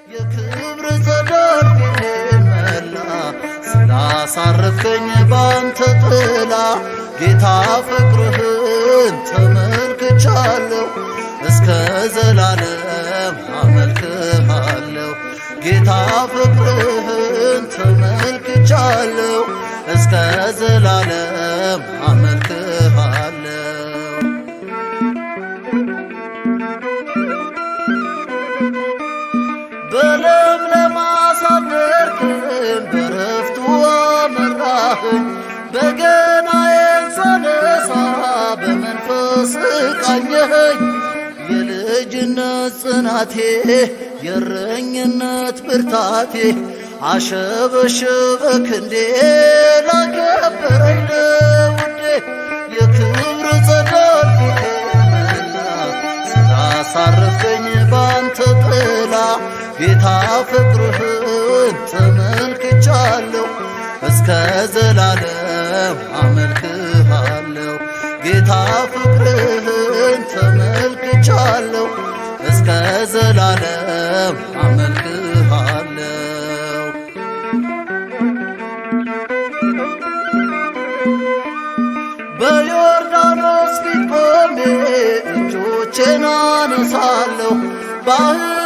የክብር ጸዳል ፊቴን መላ ስላሳረፍከኝ ባንተ ጥላ ጌታ ፍቅርህን ተመልክቻለሁ እስከ ዘላለም አመልክሃለሁ ጌታ ፍቅርህን ተመልክቻለሁ እስከ ዘላለም አመልክሃለሁ በለምለም አሳደርከኝ በረፍቱ አመራኸኝ በገናዬን ሳነሳ በመንፈስ ቃኘኸኝ የልጅነት ጽናቴ የእረኝነት ብርታቴ አሸበሸበ ክንዴ ላከበረኝ ለውዴ የክብር ጸዳል ፊቴን መላ ስላሳረፍከኝ ባንተ ጥላ ጌታ ፍቅርህን ተመልክቻለሁ እስከ ዘላለም አመልክሃለሁ ጌታ ፍቅርህን ተመልክቻለሁ እስከ ዘላለም አመልክሃለሁ በዮርዳኖስ ፊት ቆሜ እጆቼን አነሳለሁ ባህር